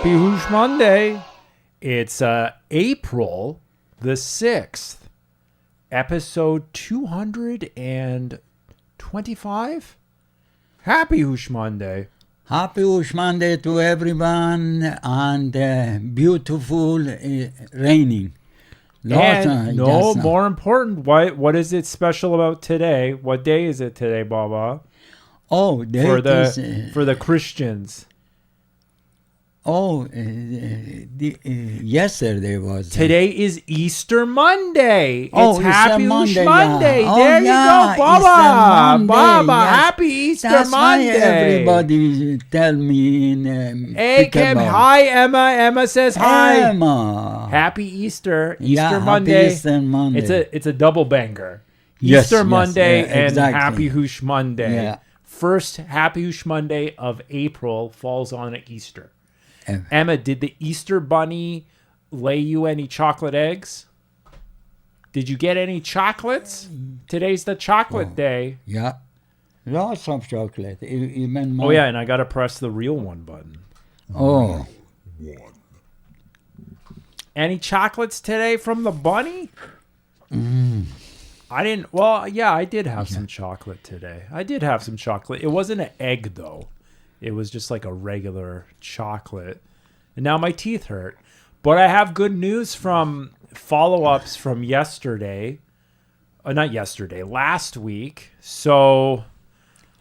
Happy Houshmonday. It's April the 6th, episode 225. Happy Houshmonday. Happy Houshmonday to everyone, and beautiful raining. More important, what is it special about today? What day is it today, Baba? Oh, for the Christians. Yesterday was. Today is Easter Monday. It's Happy Monday. Monday. Yeah. There you go, Baba. Baba, yes. Happy Easter That's Monday. Why everybody tell me in Hey, Kim. Hi, Emma. Emma says hi. Emma. Happy Easter. Yeah, Monday. Happy Easter Monday. It's a double banger. Yes, Easter Monday exactly. and Happy Houshmonday. Yeah. First Happy Houshmonday of April falls on Easter. Emma, did the Easter Bunny lay you any chocolate eggs? Did you get any chocolates? Today's the chocolate day. Yeah. Lots of chocolate. Even Oh, yeah, and I got to press the real one button. Oh. Any chocolates today from the bunny? I didn't. Well, yeah, I did have some chocolate today. I did have some chocolate. It wasn't an egg, though. It was just like a regular chocolate. And now my teeth hurt. But I have good news from follow-ups from yesterday. Not yesterday, last week. So,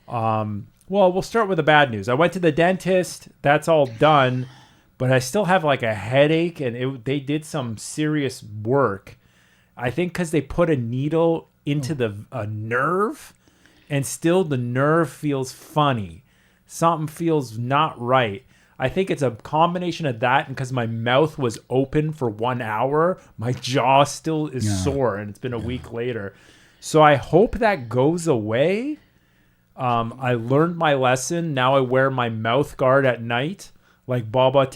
we'll start with the bad news. I went to the dentist. That's all done. But I still have like a headache, and they did some serious work. I think because they put a needle into a nerve, and still the nerve feels funny. Something feels not right. I think it's a combination of that, and because my mouth was open for 1 hour, my jaw still is sore, and it's been a week later. So I hope that goes away. I learned my lesson. Now I wear my mouth guard at night. Like Baba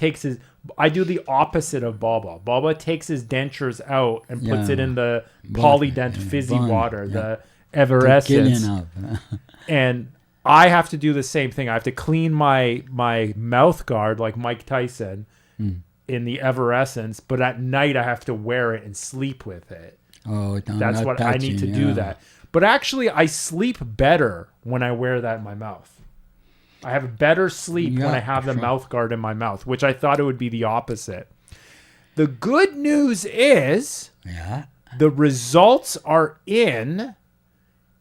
I do the opposite of Baba. Baba takes his dentures out and puts it in the Polydent fizzy water, the Everessence. And I have to do the same thing. I have to clean my mouth guard like Mike Tyson in the Everessence, but at night I have to wear it and sleep with it. Oh, that's what I need to do that. But actually, I sleep better when I wear that in my mouth. I have better sleep when I have the mouth guard in my mouth, which I thought it would be the opposite. The good news is the results are in,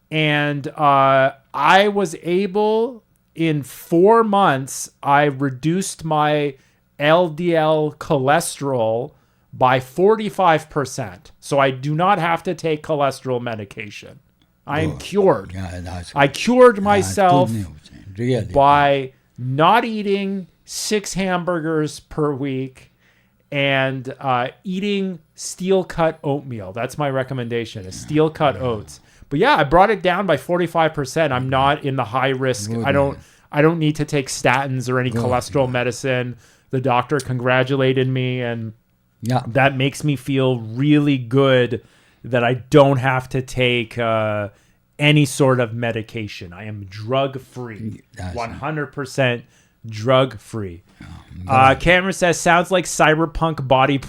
and I was able, in 4 months, I reduced my LDL cholesterol by 45%. So I do not have to take cholesterol medication. I am cured. I cured myself by not eating 6 hamburgers per week and eating steel-cut oatmeal. That's my recommendation, is steel-cut oats. But yeah, I brought it down by 45%. I'm not in the high risk. I don't need to take statins or any cholesterol medicine. The doctor congratulated me, and that makes me feel really good that I don't have to take any sort of medication. I am drug-free, 100% drug-free. Cameron says, sounds like cyberpunk body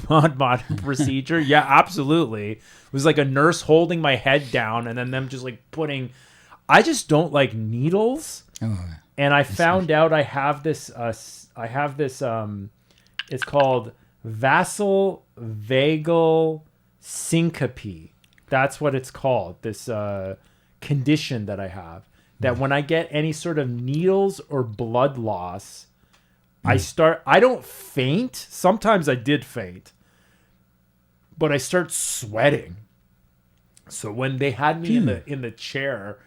procedure. Yeah, absolutely. It was like a nurse holding my head down and then them just like putting... I just don't like needles. And I found out I have this... it's called vasovagal syncope. That's what it's called. This condition that I have. That when I get any sort of needles or blood loss, I don't faint. Sometimes I did faint. But I start sweating. So when they had me in the chair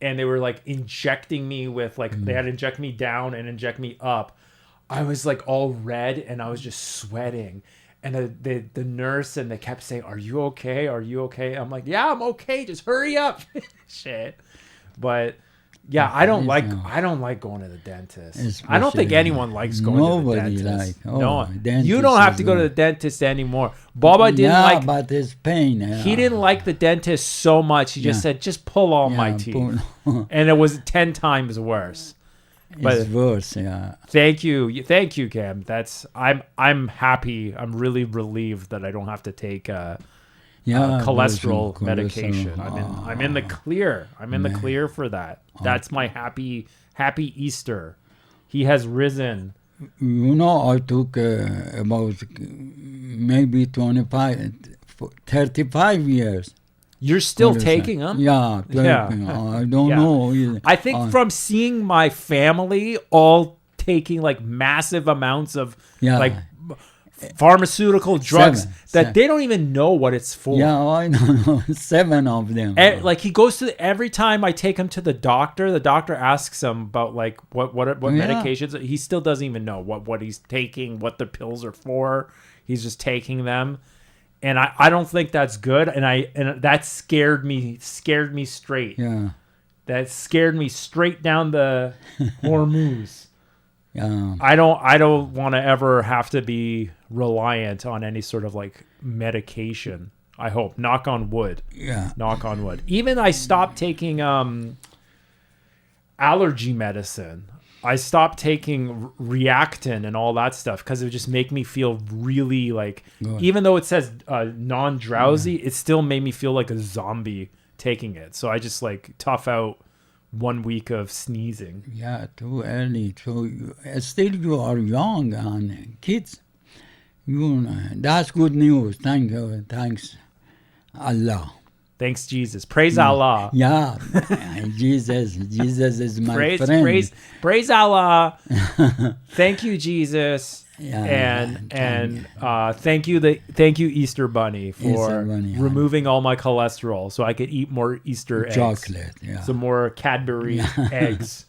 and they were like injecting me with they had to inject me down and inject me up, I was like all red and I was just sweating. And the nurse, and they kept saying, "Are you okay? Are you okay?" I'm like, "Yeah, I'm okay. Just hurry up." Shit. But yeah, I don't like going to the dentist. I don't think anyone likes going to the dentist. You don't have to go to the dentist anymore. Baba didn't like. But it's pain. He didn't like the dentist so much. He just said, "Just pull all my teeth," and it was 10 times worse. It's worse, yeah. Thank you, Cam. I'm happy. I'm really relieved that I don't have to take cholesterol medication. I'm in the clear. I'm in the clear for that. That's my happy Easter. He has risen. You know, I took about maybe 35 years. You're still taking them? Yeah, taking. I don't know. I think from seeing my family all taking like massive amounts of like pharmaceutical drugs that they don't even know what it's for. Yeah, I know. 7 of them. Like he goes to every time I take him to the doctor asks him about like what medications. He still doesn't even know what he's taking, what the pills are for. He's just taking them. And I don't think that's good, and that scared me straight. Yeah, that scared me straight down the hormones. Yeah, I don't want to ever have to be reliant on any sort of like medication. I hope. Knock on wood. Yeah, knock on wood. Even I stopped taking allergy medicine. I stopped taking Reactin and all that stuff because it would just make me feel really like, even though it says non-drowsy, it still made me feel like a zombie taking it. So I just like tough out 1 week of sneezing. Yeah, too early. Still you are young and kids. That's good news. Thank you. Thanks, Allah. Thanks, Jesus. Praise Allah. Yeah, Jesus is my friend. Praise Allah. Thank you, Jesus. Yeah, and thank you, Easter Bunny, for removing all my cholesterol, so I could eat more Easter eggs. Chocolate, yeah. Some more Cadbury eggs.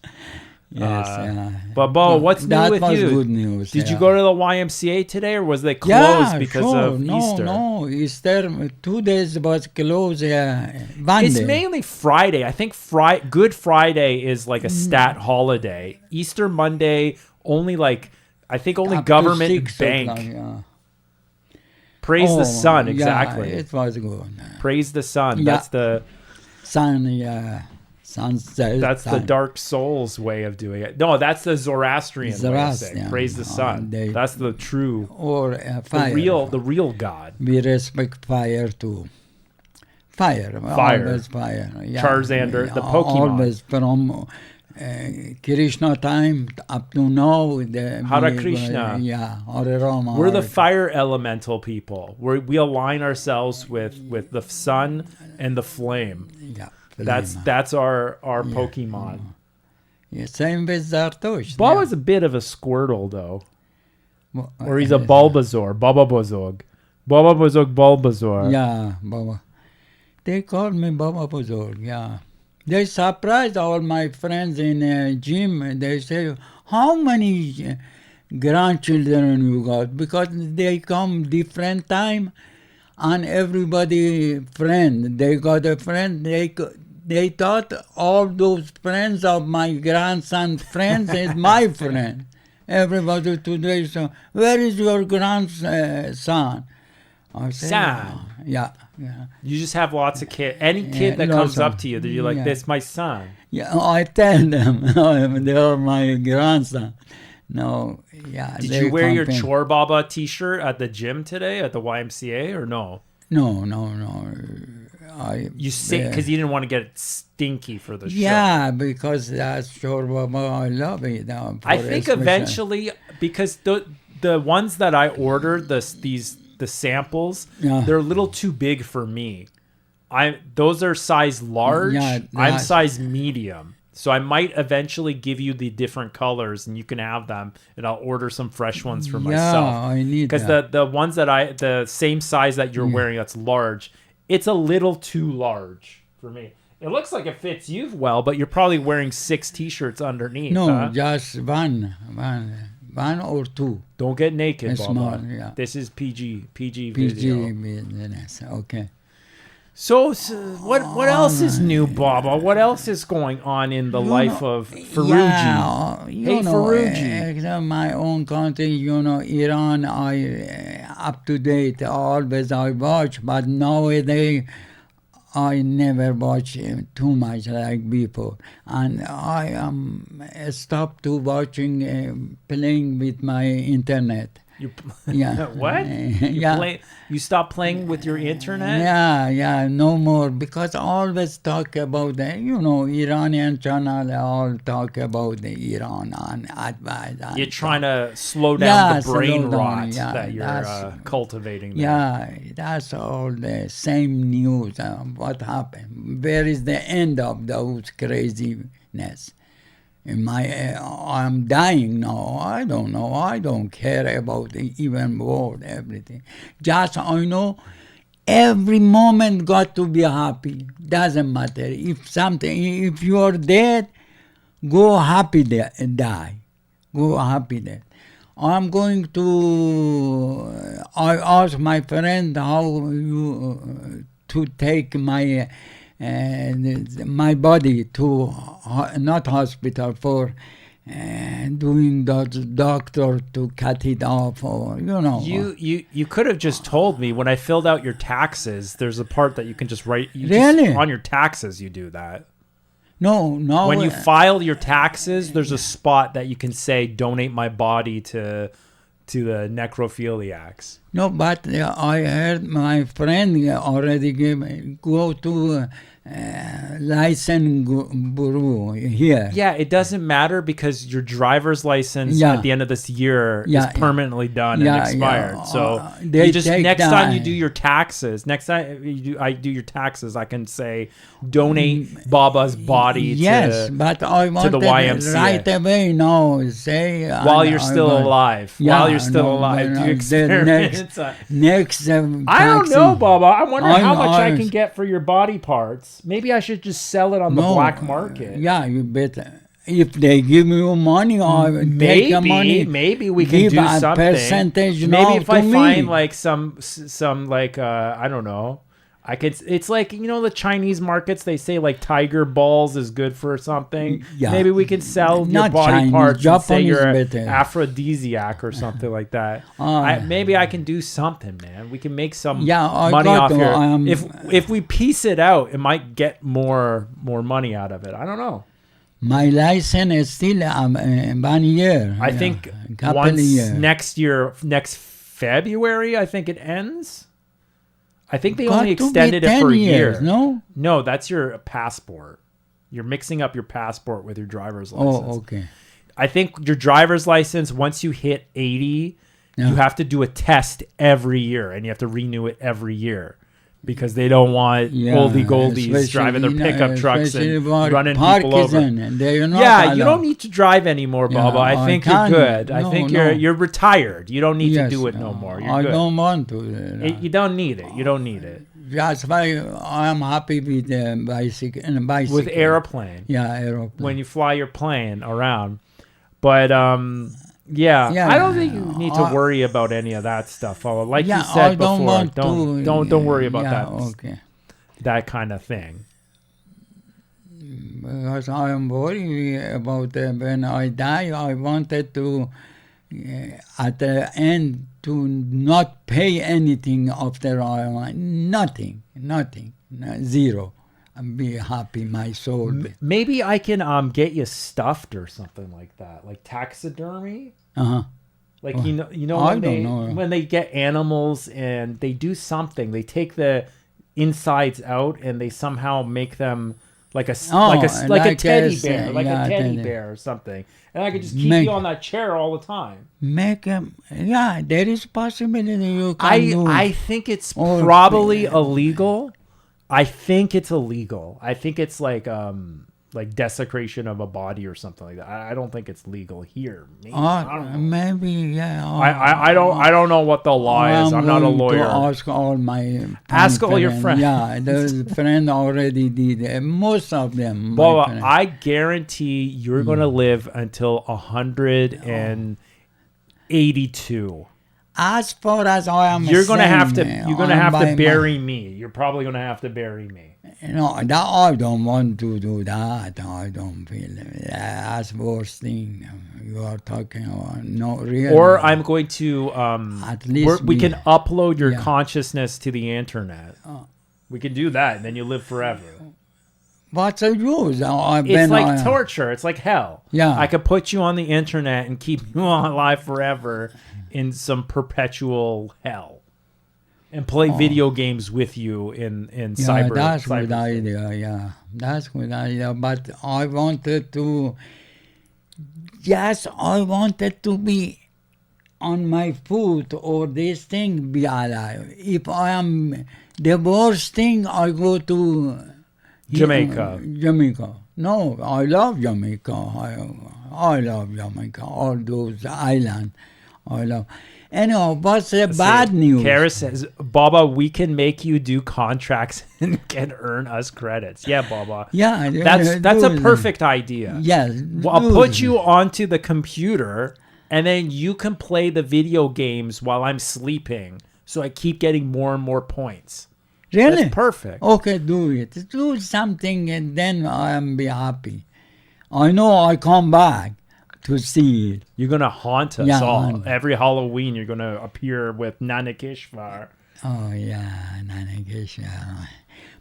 Yes, But Bo, what's new with you? That was good news. Did you go to the YMCA today, or was they closed because of Easter? No, Easter 2 days was closed. Monday. It's mainly Friday. I think Good Friday is like a stat holiday. Easter Monday only I think only up government bank. Praise the sun, exactly. Yeah, it was good. Praise the sun. Yeah. That's the sun. Sunset. That's the Dark Souls way of doing it. No, that's the Zoroastrian way of saying praise the sun. That's the true or fire. The real God. We respect fire too. Fire. Always fire. Yeah. Charmander, the Pokemon. Always from Krishna time up to now. Hare Krishna. Hare Rama. We're the fire elemental people. We align ourselves with the sun and the flame. Yeah. That's our Pokemon. Yeah, same with Zardosh. Baba's a bit of a Squirtle, though. Or he's a Bulbasaur. Bulbasaur. Yeah, Baba. They call me Bulbasaur, yeah. They surprised all my friends in gym. They say, how many grandchildren you got? Because they come different time. And everybody friend, they got a friend. They thought all those friends of my grandson friends is my friend. Everybody today so where is your grandson? I say, son. Yeah. You just have lots of kids. Any kid that comes up to you, that you're like, "This my son." Yeah, I tell them they are my grandson. No, yeah. Did you wear your Chore Baba T-shirt at the gym today at the YMCA or no? No. You say because you didn't want to get it stinky for the show. Yeah, because that's Chore Baba. I love it. I think eventually, because the ones that I ordered, the samples, they're a little too big for me. Those are size large. Yeah, I'm size medium. So I might eventually give you the different colors, and you can have them, and I'll order some fresh ones for myself. Yeah, I need that. Because the ones that the same size that you're wearing, that's large, it's a little too large for me. It looks like it fits you well, but you're probably wearing 6 T-shirts underneath. No, just one or two. Don't get naked, Baba. Small, yeah. This is PG video. PG business. Okay. So what else is new, Baba? What else is going on in the life of Farouji? Yeah, Farouji. My own country, Iran, I up to date. Always I watch, but nowadays I never watch too much like before, and I stopped to watching playing with my internet. Yeah. What? You stop playing with your internet? Yeah, no more, because always talk about Iranian channel all talk about the Iran and advice. You're trying to slow down the brain slow down, rot that you're that's- cultivating there. Yeah, that's all the same news. What happened? Where is the end of those craziness? I'm dying now. I don't know. I don't care about even world, everything. Just I know every moment got to be happy. Doesn't matter if you're dead, go happy die. Go happy dead. I'm going to. I asked my friend how to take my body to not hospital for doing the doctor to cut it off, or You could have just told me when I filled out your taxes. There's a part that you can just write. Really? On your taxes, you do that. No. When you file your taxes, there's a spot that you can say donate my body to the necrophiliacs. No, but I heard my friend already go to license bureau here. Yeah, it doesn't matter because your driver's license at the end of this year is permanently done and expired. So you just next time you do your taxes, I do your taxes, I can say donate Baba's body but I want the YMCA right away now. Say while you're still alive. While you're still alive, do you experience next I don't know, Baba. I wonder how much I can get for your body parts. Maybe I should just sell it on the black market. Yeah, you better. If they give you money, or take the money, maybe we can give do a something. Percentage. Maybe if I me. find like some like I don't know. I could. It's like the Chinese markets. They say like tiger balls is good for something. Yeah. Maybe we can sell your body Chinese, parts Japanese and say you're an aphrodisiac or something like that. Maybe I can do something, man. We can make some money off here. If we piece it out, it might get more money out of it. I don't know. My license is still 1 year. I think once next February, I think it ends. I think they only extended it for a year. No, that's your passport. You're mixing up your passport with your driver's license. Oh, okay. I think your driver's license, once you hit 80, you have to do a test every year, and you have to renew it every year because they don't want oldie goldies driving their pickup trucks and running people over. You don't need to drive anymore, Baba. I think you're good. I think you're retired. You don't need to do it no more. You're good. I don't want to. You don't need it. You don't need it. That's why I'm happy with bicycle. With airplane. Yeah, airplane. When you fly your plane around. But I don't think you need to worry about any of that stuff. Like you said before, don't worry about that. Okay. That kind of thing. Because I am worried about when I die. I wanted to at the end to not pay anything after nothing, zero. And be happy, my soul. Maybe I can get you stuffed or something like that, like taxidermy. Like when they get animals and they do something, they take the insides out and they somehow make them like a teddy bear, like a teddy bear or something. And I could just keep you on that chair all the time. Make them, there is possibility you can do. I think it's probably illegal. I think it's illegal. I think it's like desecration of a body or something like that. I don't think it's legal here. Maybe, I don't know. Maybe I don't know what the law is. I'm not a lawyer. Ask all your friends. Yeah, the friend already did. Most of them. Well, I guarantee you're gonna live until 182. As far as I am, you're gonna have to bury me. You're probably gonna have to bury me. No, that I don't want to do that. I don't feel that's worst thing you are talking about. No, really. Or I'm going to at least we can upload your consciousness to the internet. We can do that, and then you live forever. What's the use? It's like torture. It's like hell. Yeah. I could put you on the internet and keep you alive forever in some perpetual hell. And play video games with you in cyber. That's cyber good idea. Yeah, that's good idea. But I wanted to. Yes, I wanted to be on my foot or this thing be alive. If I am the worst thing, I go to Jamaica. Jamaica. No, I love Jamaica. I love Jamaica. All those islands, I love. Anyhow, what's the bad news? Kara says, Baba, we can make you do contracts and can earn us credits. Yeah, Baba. Yeah, that's a perfect idea. Yes. Well, I'll put you onto the computer, and then you can play the video games while I'm sleeping. So I keep getting more and more points. Really? That's perfect. Okay, do it. Do something, and then I'll be happy. I know I come back to see it. You're going to haunt us all. Every Halloween, you're going to appear with Nana Kishvar. Oh, yeah, Nana Kishvar.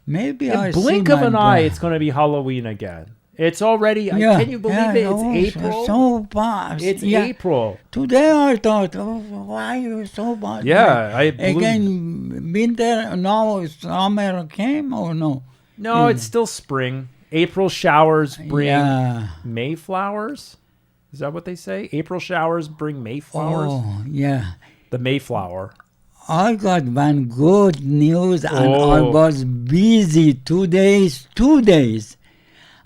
Maybe In I blink see of my an eye, it's going to be Halloween again. It's already, can you believe it? It's April. So fast. It's April. Today I thought, why you so bad? Yeah. Again, winter, now summer came or no? No, it's still spring. April showers bring Mayflowers. Is that what they say? April showers bring Mayflowers? Oh, yeah. The Mayflower. I got one good news and I was busy 2 days.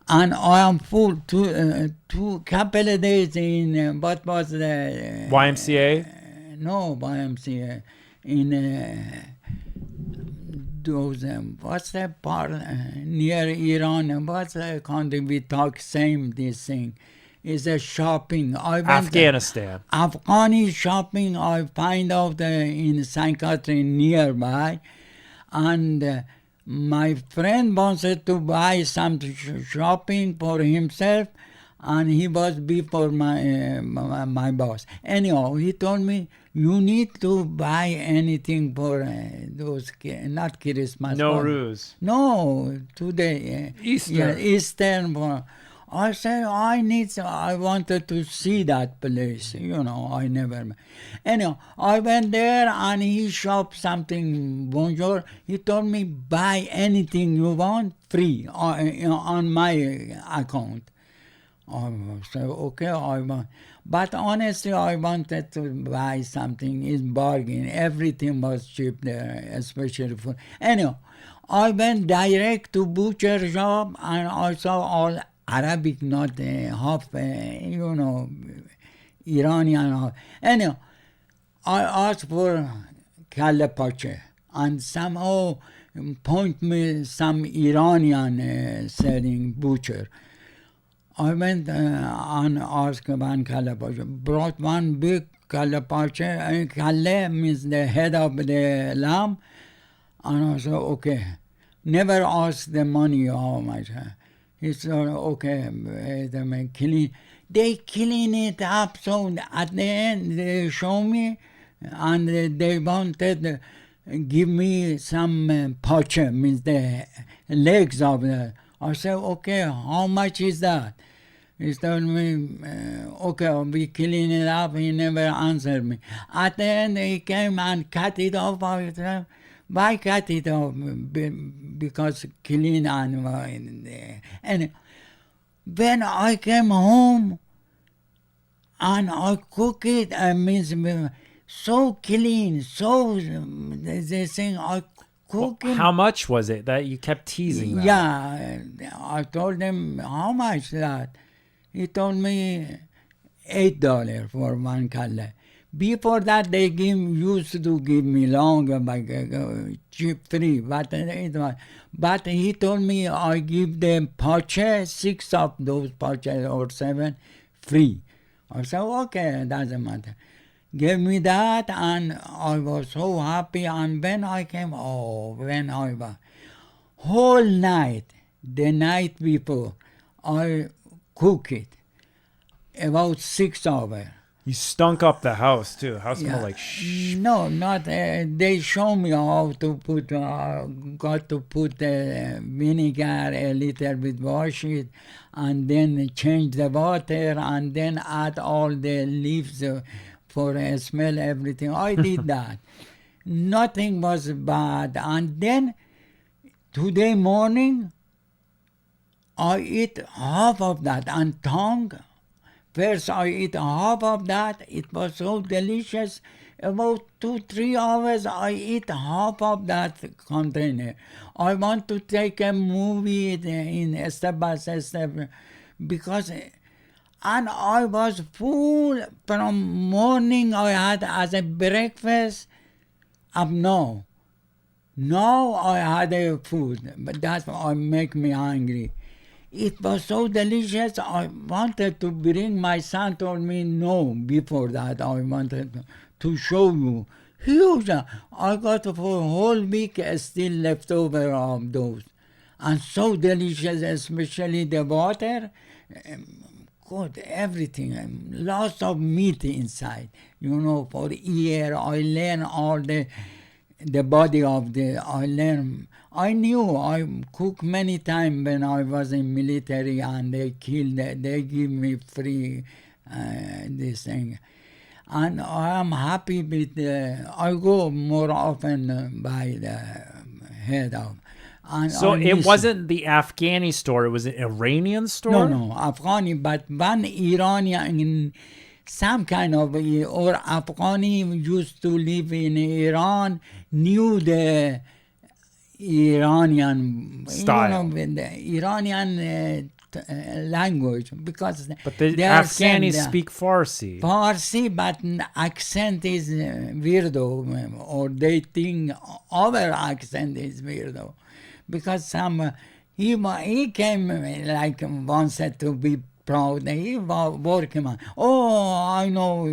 And I am full two couple of days in, what was the... YMCA? No, YMCA. In those, what's that part near Iran? What's the country we talk same this thing? Is a shopping. I went Afghanistan. Afghani shopping. I find out in St. Catherine nearby, and my friend wanted to buy some shopping for himself, and he was before my boss. Anyhow, he told me you need to buy anything for those not Christmas. No ruse. No, today Easter. Yeah, Easter. I said, I wanted to see that place. I never. Anyhow, I went there and he shopped something, bonjour. He told me, buy anything you want, free, on my account. I said, okay, I want. But honestly, I wanted to buy something. It's bargain. Everything was cheap there, especially food. Anyhow, I went direct to butcher shop and I saw all Arabic, not half, Iranian. Anyhow, I asked for kalle pache and somehow point me some Iranian selling butcher. I went and asked one kalle pache. Brought one big kalle pache. Kalle means the head of the lamb. And I said, okay. Never asked the money how much. He said, okay, clean. They clean it up, so at the end they show me, and they wanted to give me some pache, means the legs of the. I said, okay, how much is that? He told me, okay, we clean it up. He never answered me. At the end, he came and cut it off. I said, why cut it off? Because clean animal. And when I came home and I cook it, I mean, so clean, so they saying I cook it. How much was it that you kept teasing that? Yeah, I told them how much that. He told me $8 for one kalle. Before that, they used to give me longer, cheap, free. But he told me I give them pache, 6 of those paches or 7, free. I said, okay, doesn't matter. Gave me that, and I was so happy. And when I came, whole night, the night before, I cook it about 6 hours. You stunk up the house too. House Yeah. smelled like No, not. They show me how to put. Got to put vinegar a little bit, wash it, and then change the water, and then add all the leaves for smell everything. I did that. Nothing was bad, and then today morning I eat half of that and tongue. First, I eat half of that. It was so delicious. About 2-3 hours, I eat half of that container. I want to take a movie in step by step because, and I was full from morning. I had as a breakfast up now. Now I had a food, but that's what make me hungry. It was so delicious. I wanted to bring. My son told me no. Before that, I wanted to show you. Huge. I got for a whole week still left over of those. And so delicious, especially the water. Good, everything. Lots of meat inside. For ear, I learn all the body of the. I knew I cooked many times when I was in military, and they give me free this thing. And I am happy with I go more often by the head of. And So it wasn't the Afghani store, it was an Iranian store? No, Afghani, but one Iranian, some kind of, or Afghani used to live in Iran, knew the Iranian style, the Iranian language, because but the Afghanis speak Farsi. Farsi, but accent is weirdo, or they think our accent is weirdo, because some he came like once to be proud. He was working on. Oh, I know.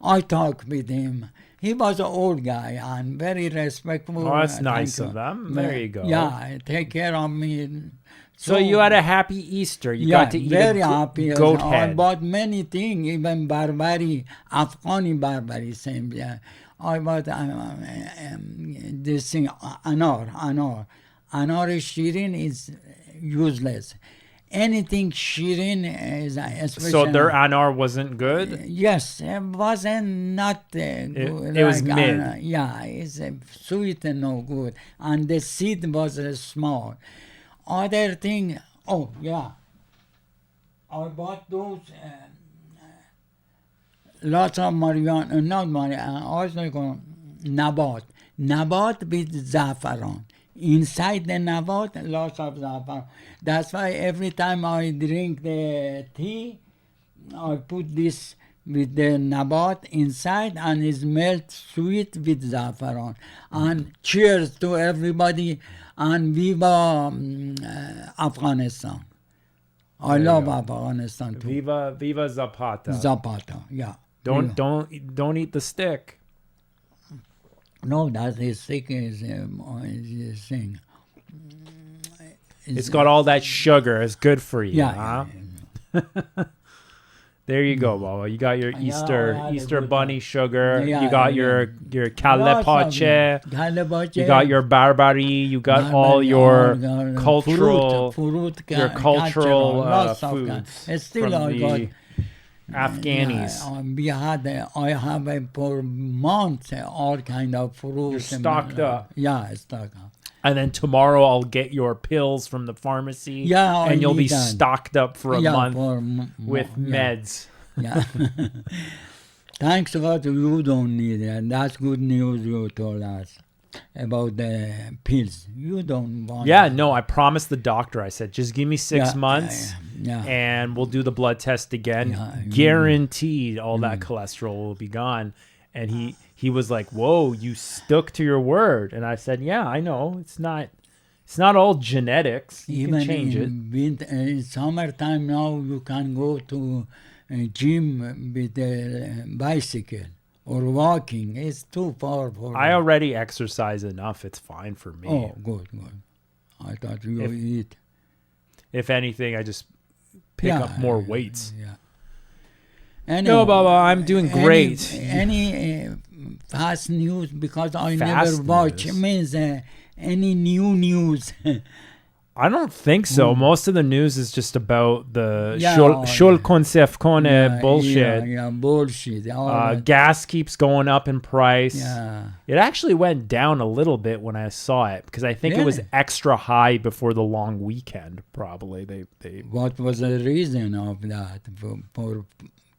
I talk with him. He was an old guy and very respectful. Oh, that's nice of them. There you go. Yeah, take care of me. So you had a happy Easter. You got to eat very happy. goat head. I bought many things, even Barbary, Afghani Barbary, same. Yeah. I bought this thing, Anor. Anor Shirin is useless. Anything Shirin is especially. So their Anar wasn't good? Yes, it wasn't not good. It was mid. It's sweet and no good. And the seed was small. Other thing, I bought those lots of marijuana, not marijuana, also nabat. Nabat with zafaran. Inside the nabat, lots of zafaran. That's why every time I drink the tea, I put this with the nabat inside, and it smells sweet with zafaran. And cheers to everybody, and viva Afghanistan. I love Afghanistan too. Viva Zapata. Zapata, yeah. Don't eat the stick. No, that is sick is thing. It's got all that sugar. It's good for you. Yeah. Huh? There you go, Baba. You got your Easter bunny sugar. Yeah, you got your kalepache. Kalepache. You got your barbari. You got all your cultural foods Still from I got the Afghanis. I have for months all kind of fruits. You're stocked up. Yeah, stocked up. And then tomorrow I'll get your pills from the pharmacy. Yeah, and you'll be that. stocked up for a month with meds. Yeah. Thanks God you don't need it. That's good news you told us about the pills. You don't want No, I promised the doctor. I said, just give me 6 months and we'll do the blood test again. Guaranteed all that cholesterol will be gone. And he was like, whoa, you stuck to your word. And I said, yeah, I know. It's not all genetics. You can change it. In summertime now, you can go to a gym with a bicycle or walking. It's too far for I already exercise enough. It's fine for me. Oh, good. I thought you eat. If anything, I just pick up more weights. Yeah. No, Baba, I'm doing great. Any fast news, because I Fast never watch. news? Means any new news. I don't think so. Most of the news is just about the Yeah, Shulkonsefkone bullshit. Yeah, bullshit. Gas keeps going up in price. Yeah. It actually went down a little bit when I saw it because I think it was Really? extra high before the long weekend. Probably they What was the reason of that for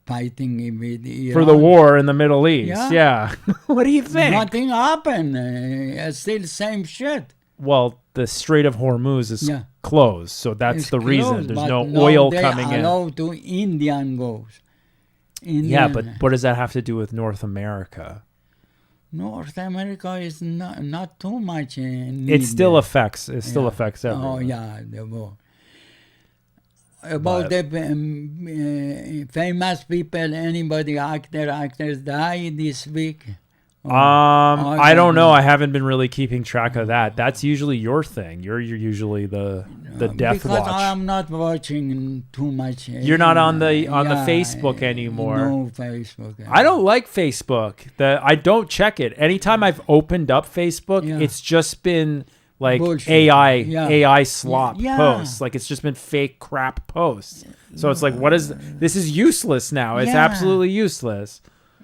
fighting with Iran? for the war in the Middle East. Yeah. Yeah. What do you think? Nothing happened. Still same shit. Well, the Strait of Hormuz is Yeah. closed, so that's It's the reason. closed, There's but no now oil they coming in. allow to Indian goes. Yeah, Indian. but what does that have to do with North America? North America is not too much. It still affects. It still affects everyone. Oh yeah, the war. About the famous people, anybody actors died this week. I don't know. I haven't been really keeping track of that. That's usually your thing. You're usually the death because watch. I am not watching too much. You're not on the Facebook anymore. No Facebook. I don't like Facebook. I don't check it. Anytime I've opened up Facebook, Yeah. it's just been like Bullshit. AI slop Yeah. posts. Like it's just been fake crap posts. So it's like, this is useless now. It's Yeah. absolutely useless.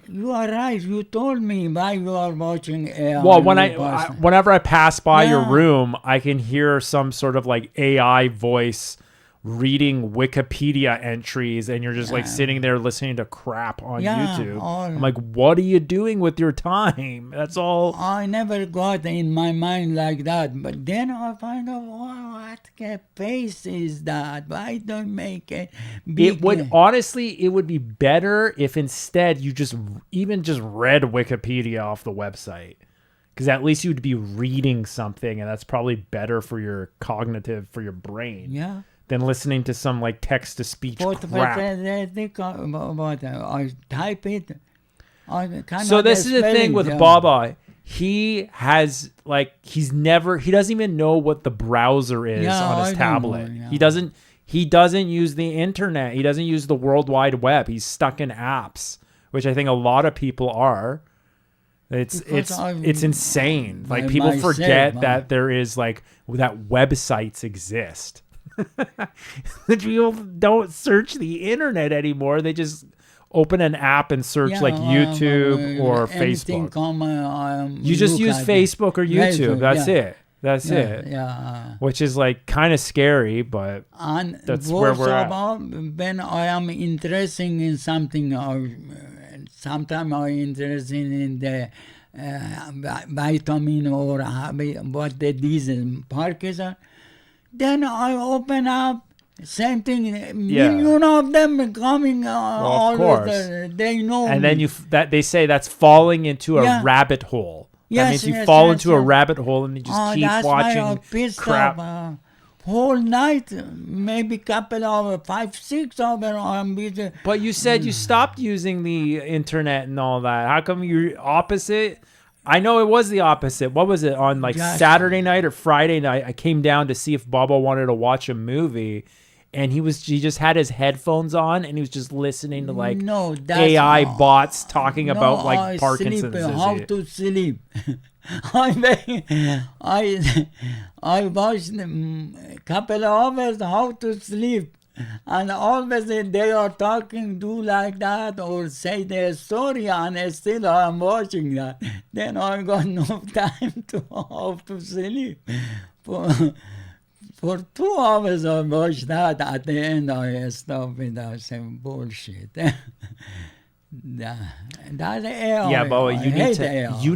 You are right. You told me why you are watching AI. Well, whenever I pass by your Yeah. room, I can hear some sort of like AI voice reading Wikipedia entries, and you're just like sitting there listening to crap on YouTube. I'm like, what are you doing with your time? That's all. I never got in my mind like that, but then I find out, what face is that? Why don't make it big? It would honestly, it would be better if instead you just read Wikipedia off the website. Because at least you'd be reading something, and that's probably better for your for your brain. Yeah. Than listening to some like text to speech crap. I type it. I cannot So this is the spell thing it, with yeah. Baba. He has like he doesn't even know what the browser is on his I tablet. don't know, yeah. He doesn't use the internet. He doesn't use the World Wide Web. He's stuck in apps, which I think a lot of people are. It's insane. Like people forget that there is like that websites exist. People don't search the internet anymore. They just open an app and search like YouTube or Facebook. You just use Facebook or YouTube. That's it. That's it. Yeah. Which is like kind of scary, but And that's where we're at. When I am interested in something, or sometimes I'm interested in the vitamin or what the diesel parkers are. Then I open up, same thing. Million of them coming. Of course. They know. And me. then they say that's falling into a rabbit hole. That means you fall into a rabbit hole and you just keep that's why I'm watching pissed crap. off, whole night, maybe couple of 5, 6 hours. I'm busy. But you said you stopped using the internet and all that. How come you're opposite? I know it was the opposite. What was it on like Saturday night or Friday night? I came down to see if Baba wanted to watch a movie, and he just had his headphones on and he was just listening to like AI bots talking about like Parkinson's disease. How to sleep? I watched a couple of hours how to sleep. And always they are talking, do like that, or say their story, and still I'm watching that. Then I got no time to how to sleep. For 2 hours I watched that. At the end I stopped with that same bullshit. That's AI. Yeah, but you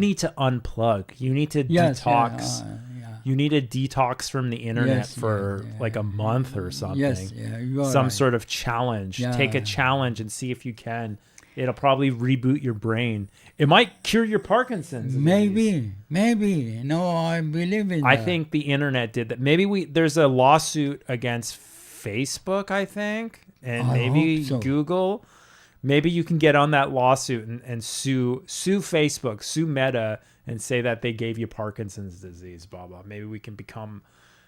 need to unplug. You need to detox. You need a detox from the internet for like a month or something. Yes, some sort of challenge. Take a challenge and see if you can. It'll probably reboot your brain. It might cure your Parkinson's disease. Maybe. No, I believe in that. I think the internet did that. Maybe there's a lawsuit against Facebook, I think, and maybe Google. Maybe you can get on that lawsuit and sue Facebook, sue Meta, and say that they gave you Parkinson's disease, Baba. Maybe we can become,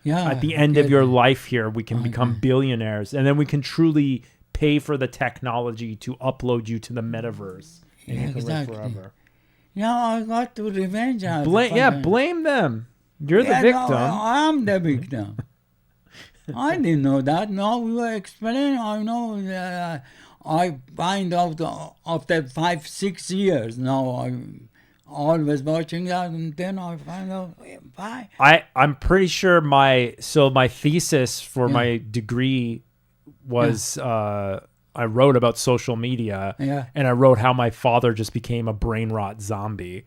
at the end of your life here, we can become billionaires. And then we can truly pay for the technology to upload you to the metaverse. And you can live forever. Yeah, I got to revenge. Blame them. You're the victim. No, I'm the victim. I didn't know that. Now you explain. I know. I find out after 5-6 years. Now I'm always watching that, and then I find out why. I'm pretty sure my thesis for my degree was I wrote about social media, and I wrote how my father just became a brain rot zombie.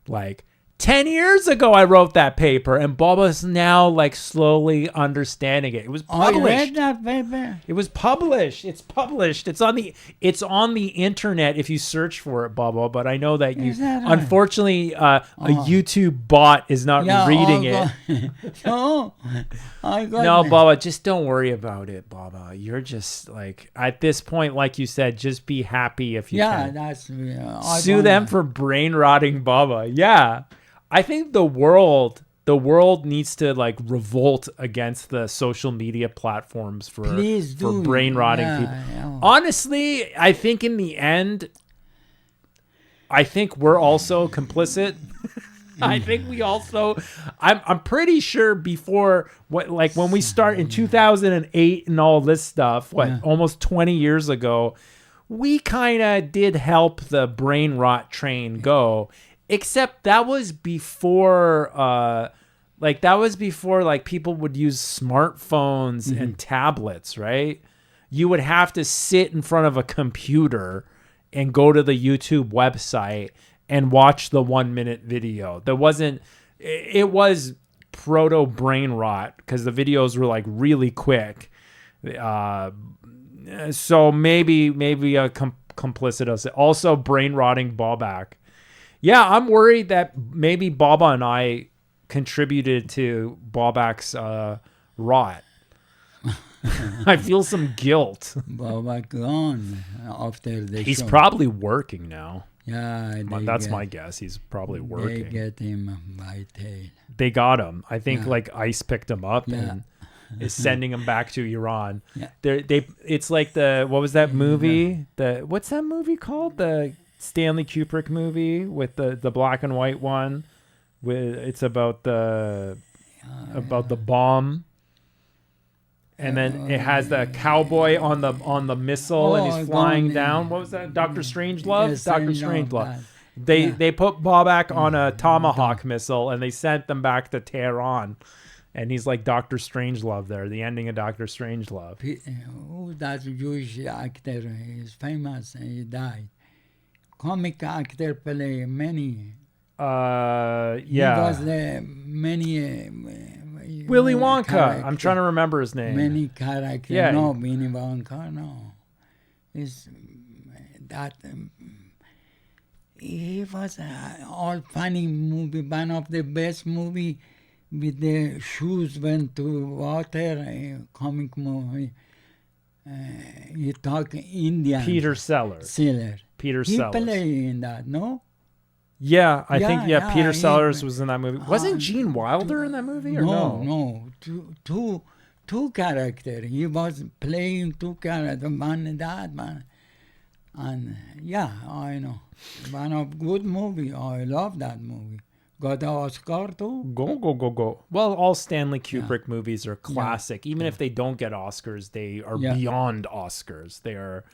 Like 10 years ago, I wrote that paper, and Bubba's now like slowly understanding it. It was published. I read that paper. It was published. It's published. It's on the internet if you search for it, Bubba. But I know that unfortunately, a YouTube bot is not reading it. No, Bubba, just don't worry about it, Bubba. You're just like, at this point, like you said, just be happy if you can. That's sue them for brain rotting Bubba. Yeah. I think the world needs to like revolt against the social media platforms for brain rotting people. Yeah. Honestly, I think in the end, I think we're also complicit. I think we also, I'm pretty sure before when we start in 2008 and all this stuff, almost 20 years ago, we kind of did help the brain rot train go. Except that was before, people would use smartphones and tablets, right? You would have to sit in front of a computer and go to the YouTube website and watch the 1-minute video. It was proto brain rot because the videos were like really quick. So maybe a complicit of it. Also brain rotting Bobak. Yeah, I'm worried that maybe Baba and I contributed to Bobak's rot. I feel some guilt. Baba gone after the He's show. probably working now. Yeah, that's my guess. He's probably working. They get him by tail. They got him. I think like ICE picked him up and is sending him back to Iran. Yeah. It's like what was that movie? What's that movie called? The Stanley Kubrick movie with the black and white one. It's about the bomb, and then it has the cowboy on the missile and he's flying down. What was that? Dr. Strangelove. Yes, Dr. Strangelove. They put Bobak on a Tomahawk missile and they sent them back to Tehran, and he's like Dr. Strangelove there. The ending of Dr. Strangelove. That Jewish actor is famous. He died. Comic actor play many. Yeah. He was many. Willy Wonka. I'm trying to remember his name. Many characters. Yeah. No, Willy Wonka. No. It's that. He was all funny movie. One of the best movie with the shoes went to water. Comic movie. You talk Indian. Peter Sellers. Peter Sellers. He played in that, no? Yeah, I think Peter Sellers was in that movie. Wasn't Gene Wilder in that movie or no? No, two characters. He was playing two characters, one and that one. And I know. One of good movie. I love that movie. Got an Oscar too? Go. Well, all Stanley Kubrick movies are classic. Even if they don't get Oscars, they are beyond Oscars. They're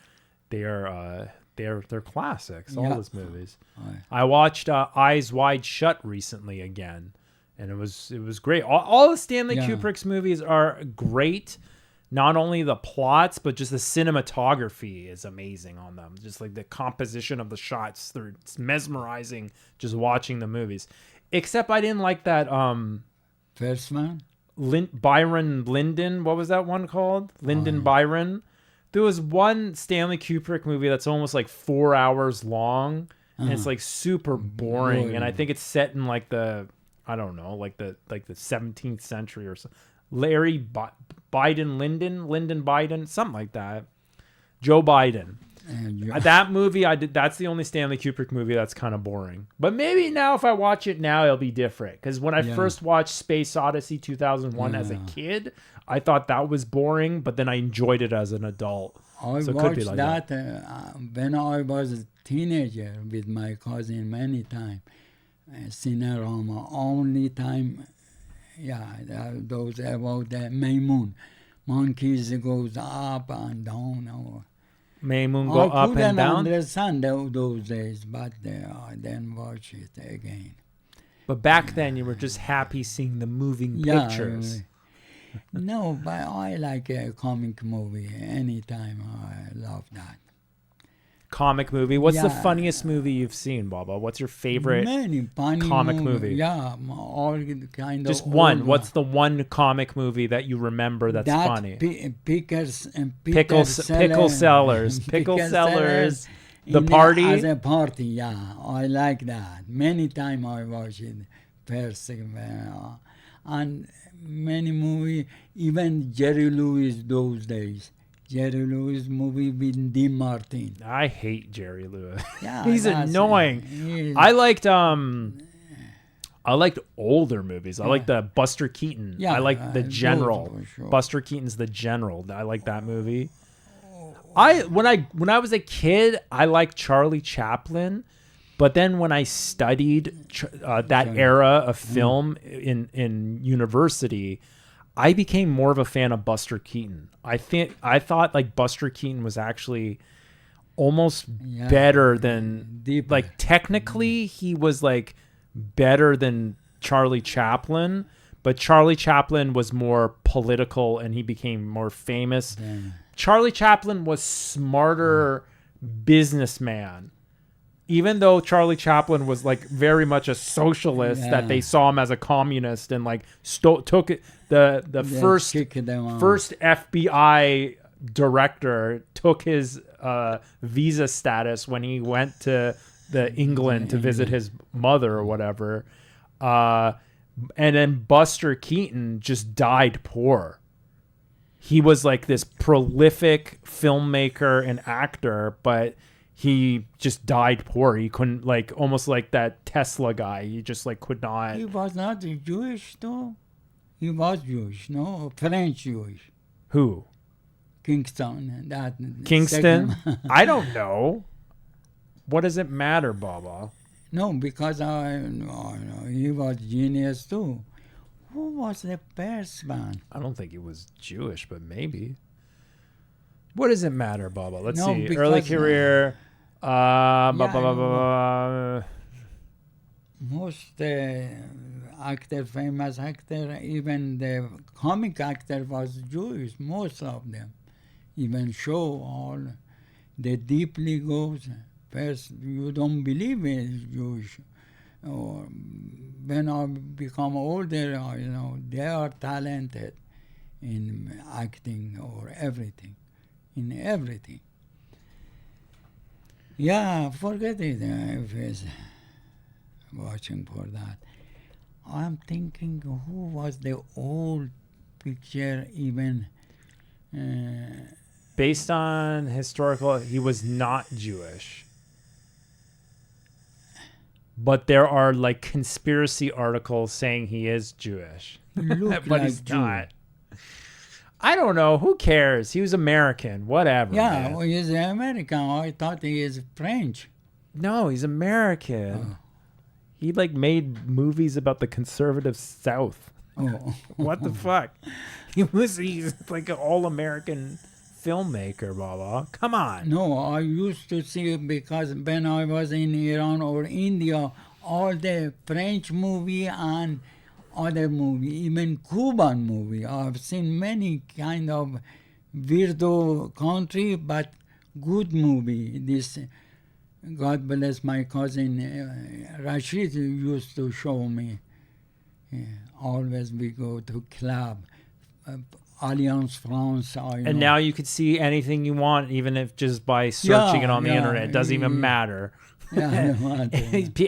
classics, all his movies. I watched Eyes Wide Shut recently again, and it was great. All the Stanley Kubrick's movies are great. Not only the plots, but just the cinematography is amazing on them. Just like the composition of the shots, it's mesmerizing just watching the movies. Except I didn't like that First one? Byron Lyndon. What was that one called? Lyndon Byron. There was one Stanley Kubrick movie that's almost like 4 hours long, and it's like super boring. And I think it's set in like the 17th century or so. Lyndon Biden, something like that. Joe Biden. That movie that's the only Stanley Kubrick movie that's kind of boring. But maybe now if I watch it now, it'll be different. Because when I first watched Space Odyssey 2001 as a kid, I thought that was boring, but then I enjoyed it as an adult. I So it could be watched like that when I was a teenager with my cousin many times. Cinerama, only time, those about the Maymoon. Monkeys goes up and down. Maymoon go I up and couldn't down. understand those days, but I then watch it again. But back then, you were just happy seeing the moving pictures. No, but I like a comic movie anytime. I love that. Comic movie. What's the Yeah. funniest movie you've seen, Baba? What's your favorite? Many funny comic movie? Yeah, all kind Just of one. old What's the one comic movie that you remember that's that funny? Pickle Sellers. Pickle Sellers. The in Party? as a party. Yeah, I like that. Many time I watch it first, and many movie. Even Jerry Lewis those days. Jerry Lewis movie with Dean Martin. I hate Jerry Lewis. Yeah, He's that's- annoying. he- I liked older movies. I like the Buster Keaton. Yeah, I like the those General. for sure. Buster Keaton's The General. I like that movie. When I was a kid, I liked Charlie Chaplin, but then when I studied that era of film in university, I became more of a fan of Buster Keaton. I thought like Buster Keaton was actually almost better than deeper. like technically he was like better than Charlie Chaplin, but Charlie Chaplin was more political and he became more famous. Charlie Chaplin was smarter businessman. Even though Charlie Chaplin was like very much a socialist, that they saw him as a communist and like took it, the first FBI director took his visa status when he went to England to visit his mother or whatever, and then Buster Keaton just died poor. He was like this prolific filmmaker and actor, but he just died poor. He couldn't, like, almost like that Tesla guy. He just like could not. He was not Jewish though. He was Jewish, no, French Jewish. Who? Kingston. Kingston? second- I don't know. What does it matter, Baba? No, because he was genius too. Who was the first man? I don't think he was Jewish, but maybe. What does it matter, Baba? Let's No, see. because- Early career. Most famous actor, even the comic actor was Jewish, most of them. Even show all, the deeply goes, first you don't believe in Jewish. Or when I become older, they are talented in acting or everything, in everything. Yeah, forget it if it's watching for that. I'm thinking who was the old picture even. Based on historical, he was not Jewish. But there are like conspiracy articles saying he is Jewish. Look But like he's Jew. not. I don't know. Who cares? He was American. Whatever. Yeah, man. well, he's American. I thought he is French. No, he's American. He like made movies about the conservative South. Oh. What the fuck? He's like an all-American filmmaker, Baba. Come on. No, I used to see, because when I was in Iran or India, all the French movie and other movie, even Cuban movie. I've seen many kind of weirdo country, but good movie. This, God bless my cousin Rashid used to show me. Yeah, always we go to club, Alliance France. And now you could see anything you want, even if just by searching it on the internet. It doesn't even matter. Yeah,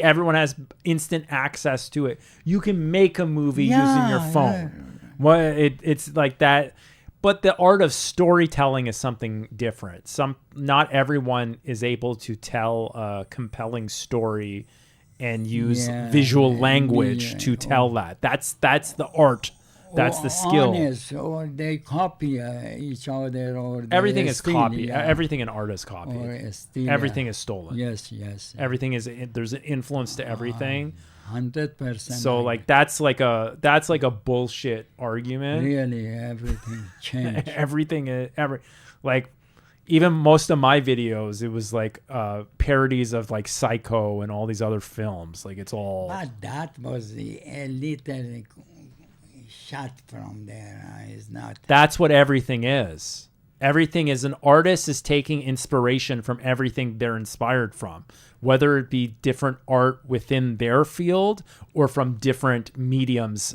Everyone has instant access to it. You can make a movie using your phone. Well, it's like that. But the art of storytelling is something different. Not everyone is able to tell a compelling story and use visual language to tell that. That's the art That's the skill. Honest, or they copy each other, or Everything they is steal, copy. yeah. Everything an artist copied. Or steal, Everything yeah. is stolen. Yes. Everything is, there's an influence to everything. 100%. So like that's like a bullshit argument. Really, everything changed. Everything is like even most of my videos, it was like parodies of like Psycho and all these other films. Like it's all. But that was a little shot from there. It's not. That's what everything is. Everything is an artist is taking inspiration from everything they're inspired from, whether it be different art within their field or from different mediums.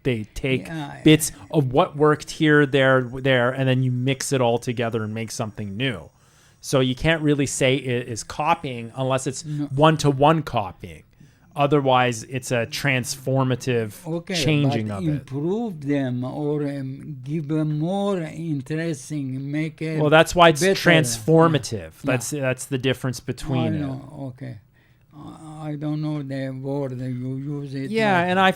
They take bits of what worked here, there, and then you mix it all together and make something new. So you can't really say it is copying unless it's one-to-one copying. Otherwise, it's a transformative changing but of it. Improve them or give them more interesting, make it. Well, that's why it's better. transformative. Yeah. That's the difference between I it. know. Okay. I don't know the word that you use it. Yeah, and I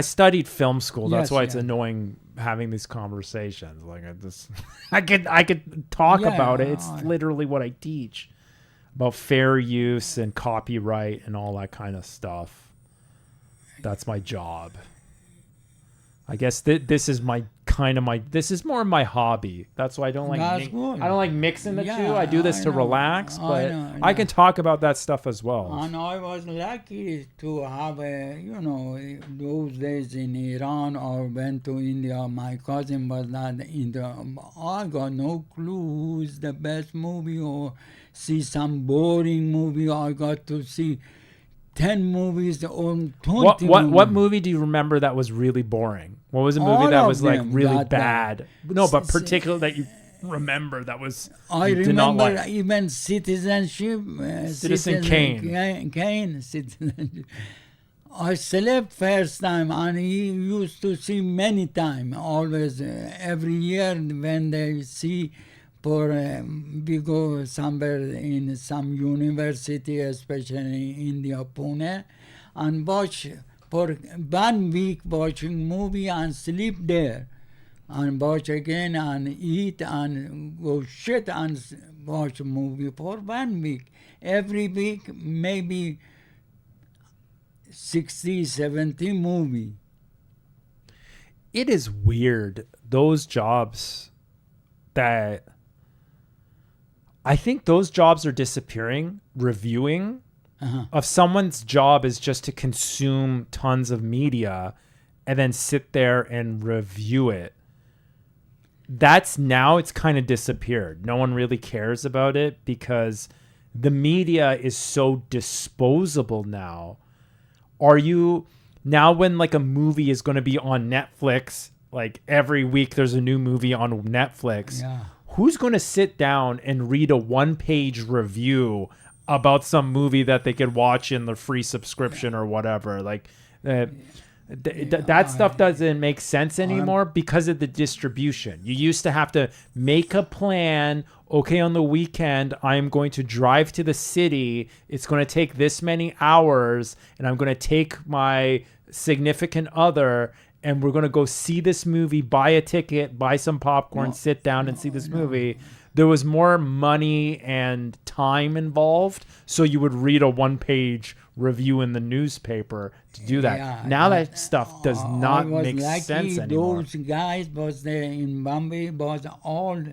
studied film school. That's Yes, why it's yeah. annoying having these conversations. Like I could talk Yeah, about it. It's literally what I teach about fair use and copyright and all that kind of stuff. That's my job. I guess this is this is more my hobby. That's why I don't like That's good. I don't like mixing the Yeah, two. I do this I to know. relax, but I I can talk about that stuff as well. And I was lucky to have, those days in Iran or went to India. My cousin was not in I got no clue who's the best movie or see some boring movie. I got to see 10 movies or 20 What movie do you remember that was really boring? What was a movie All that of was like them really got bad? No, but particular that you remember that was I you did not remember like. even Citizenship. Citizen Kane. Kane. Citizenship. I slept first time, and he used to see many times. Always, every year when they see, we go somewhere in some university, especially in India, Pune, and watch for 1 week watching movie and sleep there, and watch again and eat and go shit and watch movie for 1 week. Every week, maybe 60, 70 movie. It is weird, those jobs that I think those jobs are disappearing. Reviewing of someone's job is just to consume tons of media and then sit there and review it. It's kind of disappeared. No one really cares about it because the media is so disposable now. Now when like a movie is going to be on Netflix, like every week there's a new movie on Netflix. Yeah. Who's going to sit down and read a 1-page review about some movie that they could watch in the free subscription or whatever? Like that stuff doesn't make sense anymore because of the distribution. You used to have to make a plan. Okay, on the weekend, I'm going to drive to the city. It's going to take this many hours, and I'm going to take my significant other, and we're going to go see this movie, buy a ticket, buy some popcorn, sit down and see this movie. There was more money and time involved, so you would read a 1-page review in the newspaper to do that. Yeah, now that stuff does not make lucky sense anymore. Those guys was there in Bombay, was all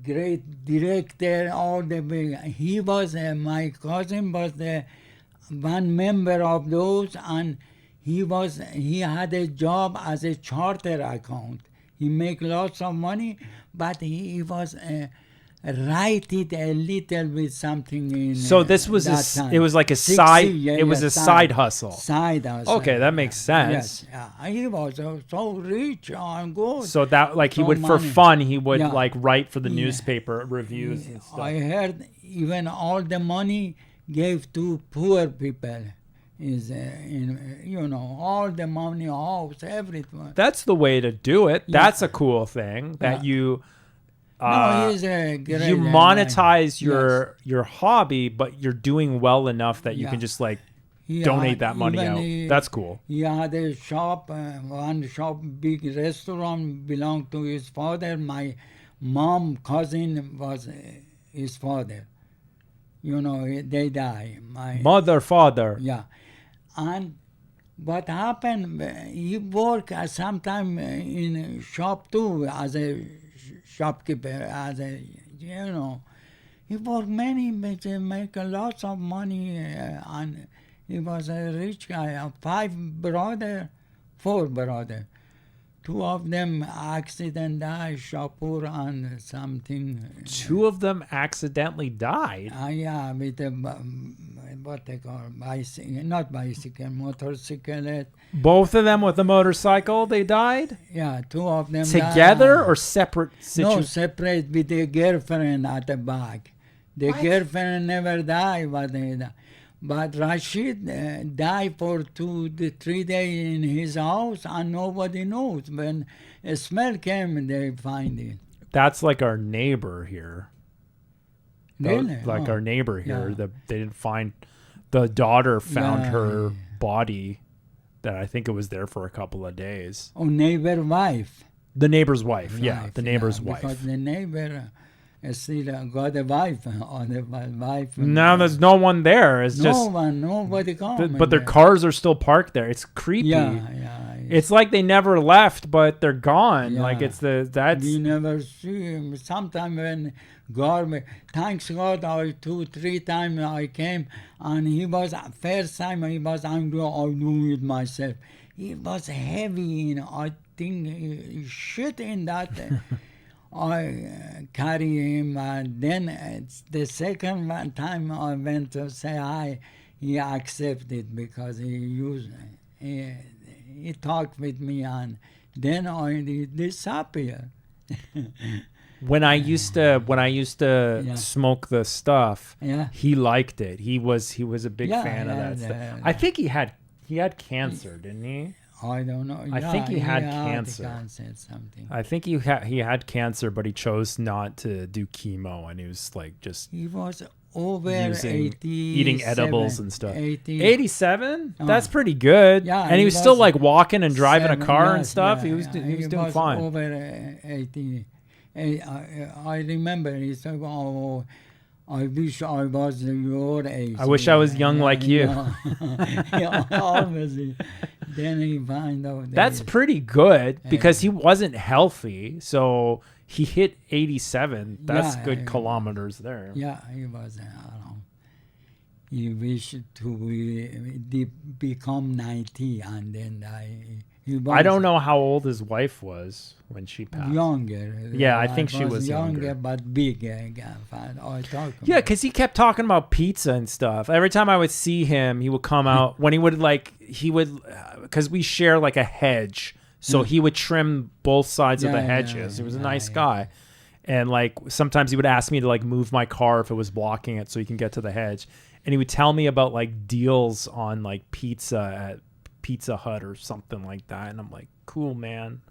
great director, all the big. He was, my cousin was the one member of those, and he had a job as a charter account. He make lots of money, but he was write it a little bit something in. So this was it was like a side hustle. Side hustle. Okay, that makes sense. Yes, he was so rich and good. So that like he would for fun he would like write for the newspaper reviews and stuff. I heard even all the money gave to poor people. All the money, house, everything. That's the way to do it. Yeah. That's a cool thing that you he's a great you monetize your hobby, but you're doing well enough that you can just like donate that money out. That's cool. He had a shop, one shop, big restaurant belonged to his father. My mom cousin was his father. You know, they die. My Mother, father. Yeah. And what happened, he worked sometime in a shop too, as a shopkeeper, as a, you know. He worked many, make lots of money, and he was a rich guy. 4 brothers. 2 of them accident died, Shapur and something. 2 of them accidentally died. Yeah, with a, what they call not bicycle, motorcycle. Both of them with a motorcycle, they died? Yeah, 2 of them together died. Or separate No, separate with the girlfriend at the back. The girlfriend never died, but Rashid died for 2 to 3 days in his house, and nobody knows. When a smell came, they find it. That's like our neighbor here. Really? Like our neighbor here. Yeah. They didn't find... The daughter found her body that I think it was there for a couple of days. Oh, neighbor wife. The neighbor's wife. Yeah, the neighbor's wife. Because the neighbor still got a wife. Or the wife. Now there's no one there. It's just... nobody comes. But their cars are still parked there. It's creepy. Yeah. It's like they never left, but they're gone. Yeah. Like that's... We never see him. Sometimes when government, thanks God, 2, 3 times I came, and he was, first time he was, I do it myself. He was heavy, I think shit in that. I carry him, and then the second time I went to say hi, he accepted because he talked with me, and then I disappeared. When I used to smoke the stuff, he liked it. He was a big fan of that stuff. I think he had cancer, didn't he? I don't know. I think he had cancer. I think he had cancer, but he chose not to do chemo, and he was like just... He was over 80, eating edibles and stuff. 87? That's pretty good. Yeah, and he was still like walking and driving a car and stuff. He was doing fine. Over 80. I remember he said, "Oh, I wish I was your age. I wish I was young like you." Obviously. Then he find out. That's pretty good because he wasn't healthy. So he hit 87. That's good kilometers there. Yeah, he was. He wished to become 90 and then I don't know how old his wife was when she passed. Younger. Yeah, I think she was younger. But big. Yeah, because he kept talking about pizza and stuff. Every time I would see him, he would come out when he would because we share like a hedge. So he would trim both sides of the hedges. He was a nice guy. And like sometimes he would ask me to like move my car if it was blocking it so he can get to the hedge. And he would tell me about like deals on like pizza at Pizza Hut or something like that, and I'm like, cool, man.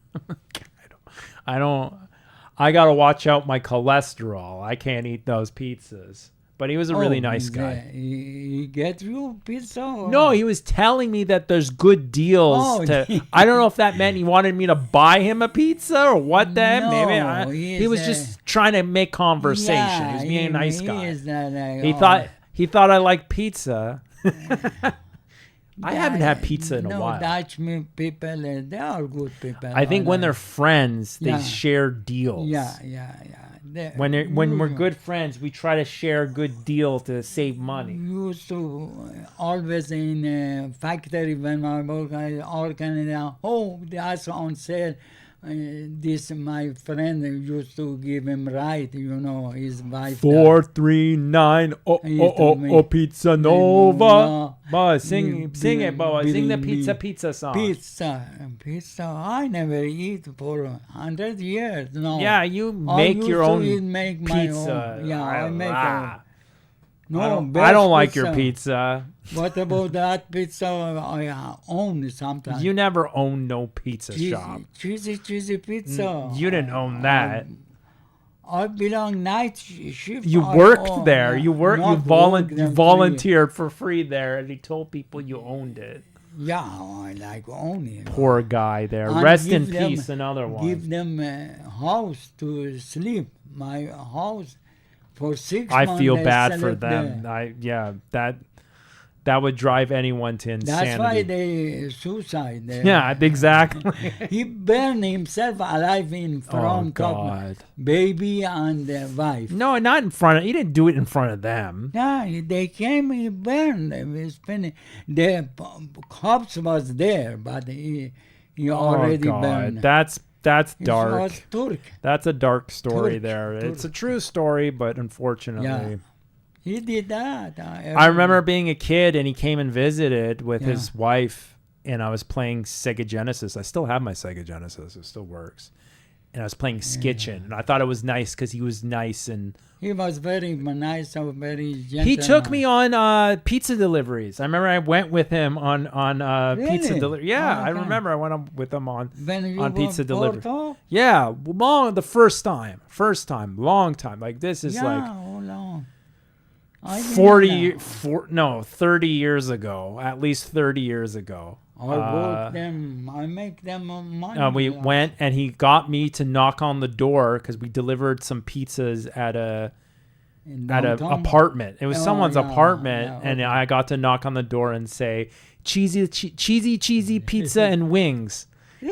I gotta watch out my cholesterol. I can't eat those pizzas. But he was a really nice guy. He get you pizza? Or? No, he was telling me that there's good deals. I don't know if that meant he wanted me to buy him a pizza or what. Then no, he was just trying to make conversation. Yeah, he was being a nice guy. He thought I liked pizza. I haven't had pizza in a while. Dutch people, they are good people. I think when they're friends, they share deals. Yeah. When we're good friends, we try to share a good deal to save money. Used to always in a factory when I work, I organize. Oh, that's on sale. This my friend used to give him right, his wife. 439 Pizza Nova. Boy, sing it, boy. Sing the pizza song. Pizza. I never eat for 100 years. No. Yeah, you make your own pizza. Yeah, I make. I don't like your pizza. What about that pizza I own sometimes? You never owned no pizza shop. Cheesy pizza. You didn't own that. I belong night shift. You I- worked oh, there. yeah, You worked. You not work them volunteered for free there, and he told people you owned it. Yeah, I like own it. Poor guy there. And Rest in give them- peace. Another one. Give them a house to sleep. My house for 6 I months. feel they bad for slept them. there. That would drive anyone to insanity. That's why they suicide. Yeah, exactly. He burned himself alive in Oh front of God. baby and wife. No, not in front of. He didn't do it in front of them. Yeah, they came, he burned. The cops was there, but he already oh God. burned. That's He dark. was Turk. That's a dark story Turk, there. Turk. It's a true story, but unfortunately. Yeah. He did that. I remember being a kid and he came and visited with Yeah. his wife, and I was playing Sega Genesis. I still have my Sega Genesis. It still works. And I was playing Skitchin, and I thought it was nice because he was nice, and He was very nice and very gentle. he took me on pizza deliveries. I remember I went with him on pizza Really? delivery. Yeah, Oh, I okay. remember I went on with him on When you on pizza were delivery. Porto? Yeah, the first time, long time. Like this is Yeah, like hold on. I didn't 40, know. 30 years ago, at least 30 years ago. I work them. I make them money. We went and he got me to knock on the door because we delivered some pizzas at a in at an downtown. apartment. It was Oh, someone's yeah, apartment, yeah, and okay. I got to knock on the door and say, cheesy pizza and wings.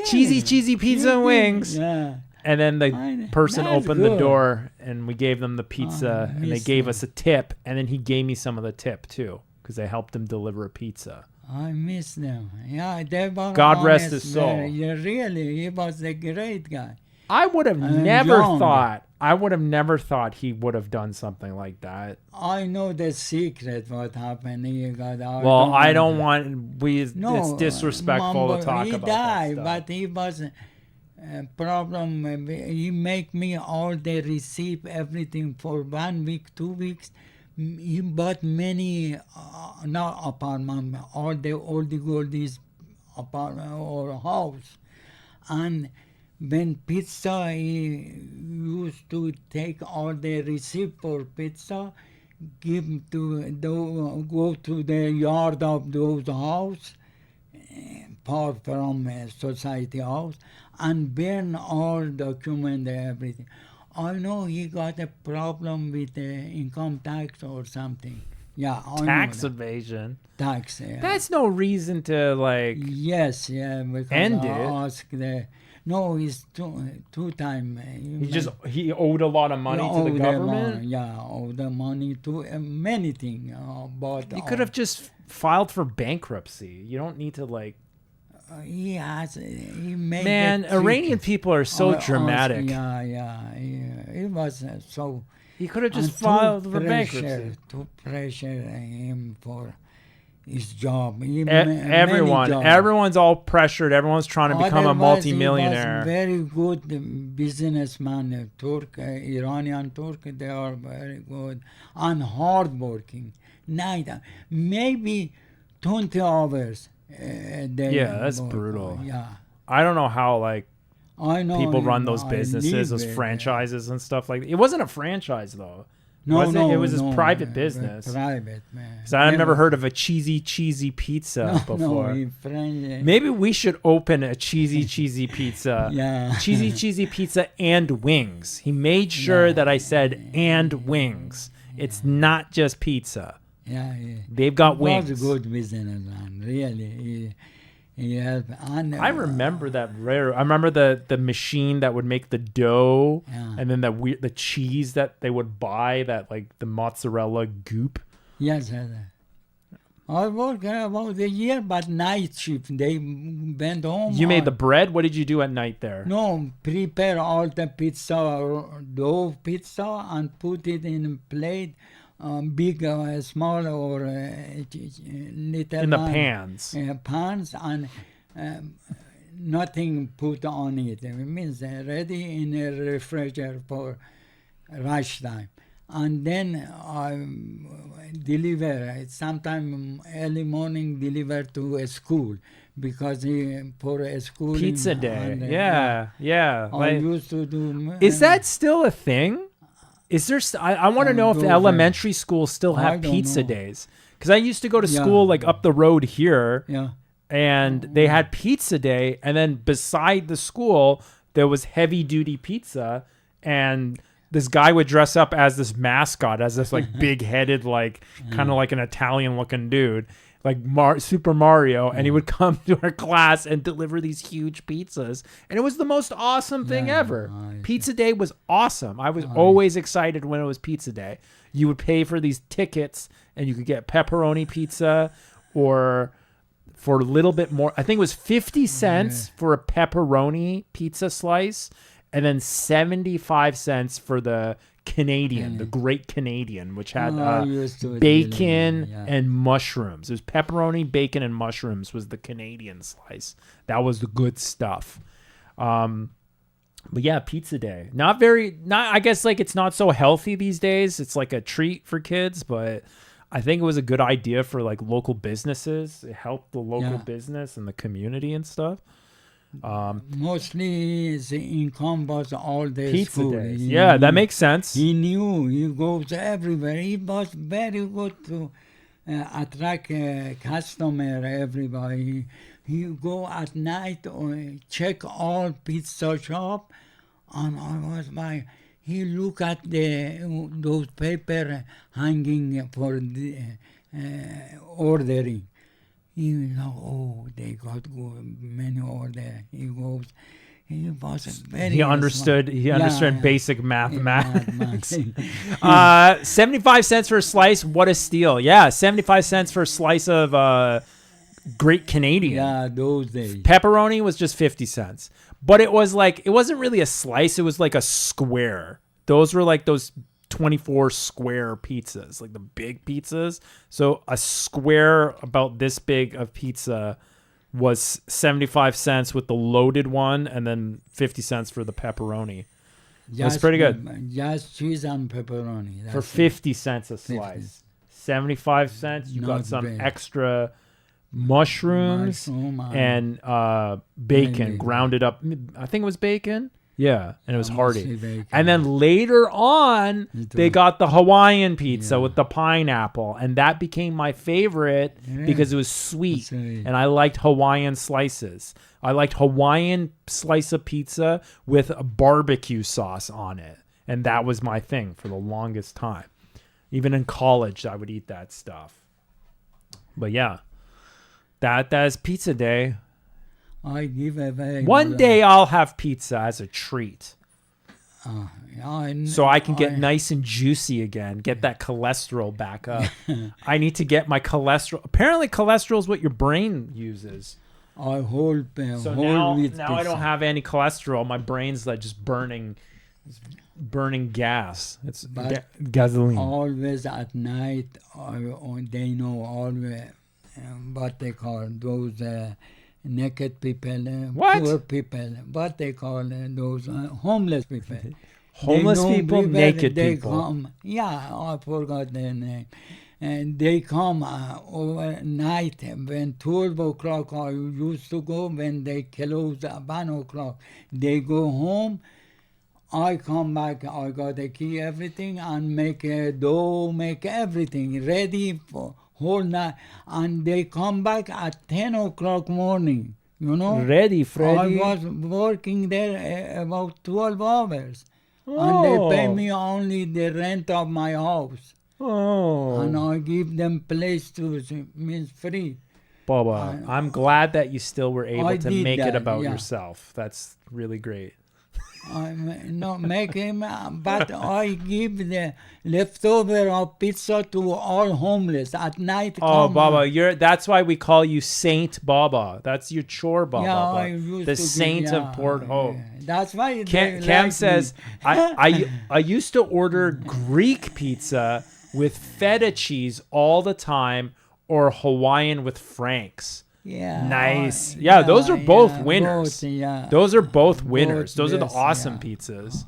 Cheesy pizza and wings. Yeah. And then the I- person that's opened the good. door, and we gave them the pizza, and they miss gave them. us a tip, and then he gave me some of the tip too, because I helped him deliver a pizza. I miss them. Yeah, they were God rest honest, his soul. yeah, really, he was a great guy. I would have And never young. thought. I would have never thought he would have done something like that. I know the secret what happened. He got out. Well, I don't want. No, It's disrespectful Mumbo, to talk he about died, that but he was problem. He make me all the receipt, everything for 1 week, 2 weeks. He bought many, not apartment, all the goldies apartment or house, and when pizza, he used to take all the receipt for pizza, go to the yard of those house, far from society house, and burn all document everything. I know he got a problem with income tax or something. Yeah, I know tax that. evasion. Tax. Yeah. That's no reason to like. Yes, yeah, because End I it. asked no, he's two time. He owed a lot of money to the government. Yeah, owe the money to many things. But You could have just filed for bankruptcy. You don't need to like. he made Man, it tricky. Iranian people are so dramatic. Yeah. It was so. He could have just and filed too for pressure, bankruptcy. To pressure him for his job. Everyone's all pressured. Everyone's trying to become a Otherwise, he multimillionaire. was very good businessman, Iranian Turk. They are very good and hardworking. Night, maybe 20 hours a day. Yeah, that's work. brutal. Yeah, I don't know how like I know. people run those I businesses, live those it. franchises and stuff like that. It wasn't a franchise though. No, was no, it? It was his no, private business. Private, man. Because I've never heard of a cheesy pizza before. No, in French. Maybe we should open a cheesy pizza. Yeah. Cheesy pizza and wings. He made sure that I said and wings. It's not just pizza. Yeah. They've got He wings. was a good businessman, really. He helped. And, I remember that rare. I remember the machine that would make the dough, Yeah. and then the cheese that they would buy, that like the mozzarella goop. Yes, I worked about a year, but night shift. They went home. You made the bread. What did you do at night there? No, prepare all the pizza, dough pizza, and put it in a plate, big, small, or little. In the one, pans. Pans, and nothing put on it. It means ready in a refrigerator for rush time. And then I deliver, sometime early morning, deliver to a school. because for a school. Pizza day. Yeah. I Like, used to do. is that still a thing? Is there? I want to know if the elementary schools still have pizza days. Because I used to go to school like up the road here. Yeah. And they had pizza day, and then beside the school there was heavy duty pizza, and this guy would dress up as this mascot, as this like big headed, like kind of like an Italian looking dude, like Super Mario, and he would come to our class and deliver these huge pizzas, and it was the most awesome thing ever. Pizza day was awesome. I was always excited when it was pizza day. You would pay for these tickets, and you could get pepperoni pizza, or for a little bit more. I think it was 50 cents for a pepperoni pizza slice, and then 75 cents for the Canadian, the Great Canadian, which had bacon and mushrooms. It was pepperoni, bacon, and mushrooms was the Canadian slice. That was the good stuff. But yeah, pizza day. I guess like it's not so healthy these days. It's like a treat for kids, but I think it was a good idea for like local businesses. It helped the local business and the community and stuff. Mostly his income was all day Pizza school. days. That makes sense. He knew. He goes everywhere. He was very good to attract customer, everybody. He go at night or check all pizza shop, and I was like, he look at those paper hanging for the ordering. He know, they got many order. He goes. He was very. He understood. Smart. He understood basic mathematics. 75 cents for a slice. What a steal! Yeah, 75 cents for a slice of Great Canadian. Yeah, those days. Pepperoni was just 50 cents. But it was like, it wasn't really a slice. It was like a square. Those were like those 24 square pizzas, like the big pizzas. So a square about this big of pizza was 75 cents with the loaded one, and then 50 cents for the pepperoni. That's pretty good. Just cheese and pepperoni. For 50 cents a slice. 75 cents, you got some extra mushrooms and bacon, grounded up. I think it was bacon. Yeah, and it was hearty. And then later on, they got the Hawaiian pizza with the pineapple, and that became my favorite because it was sweet, and I liked Hawaiian slices. I liked Hawaiian slice of pizza with a barbecue sauce on it, and that was my thing for the longest time. Even in college, I would eat that stuff. But yeah, that's pizza day. I give away. One day I'll have pizza as a treat. So I can get nice and juicy again. Get that cholesterol back up. I need to get my cholesterol. Apparently cholesterol is what your brain uses. I hold So now I don't have any cholesterol. My brain's like just burning gas. It's gasoline. Always at night, they know always what they call those naked people, poor people, what they call those homeless people. Homeless people, naked they people. Come, I forgot their name. And they come overnight when 12 o'clock I used to go, when they close at 1 o'clock. They go home. I come back, I got the key, everything, and make a dough, make everything ready for whole night. And they come back at 10 o'clock morning, Ready, Freddy. I was working there about 12 hours. And they pay me only the rent of my house. And I give them place to, means free. Baba, I'm glad that you still were able to make it about yeah. yourself. That's really great. I'm not making, but I give the leftover of pizza to all homeless at night. Oh, Baba, that's why we call you Saint Baba. That's your chore, Baba. Yeah, I used the to Saint be, of Port Hope. That's why Cam says, I used to order Greek pizza with feta cheese all the time, or Hawaiian with Franks. Yeah. Nice. Those are both winners. Those are both winners. Those are the awesome pizzas.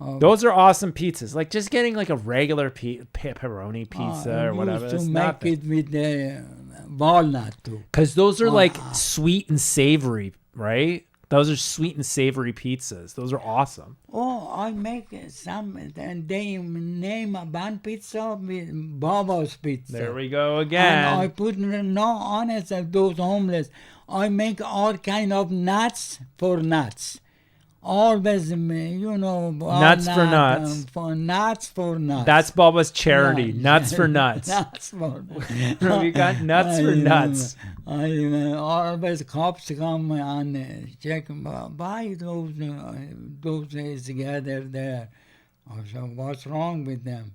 Those are awesome pizzas. Like just getting like a regular pepperoni pizza or whatever. Used to make it with the walnut too. Because those are like sweet and savory, right? Those are sweet and savory pizzas. Those are awesome. Oh, I make some, and they name one pizza with Baba's Pizza. There we go And again. I put no honest of those homeless. I make all kind of nuts for nuts. Always, Nuts for nuts. For nuts for nuts. That's Bubba's charity. Yeah. Nuts for nuts. Nuts for We got nuts for nuts. I always cops come and check, buy those together there. I said, what's wrong with them?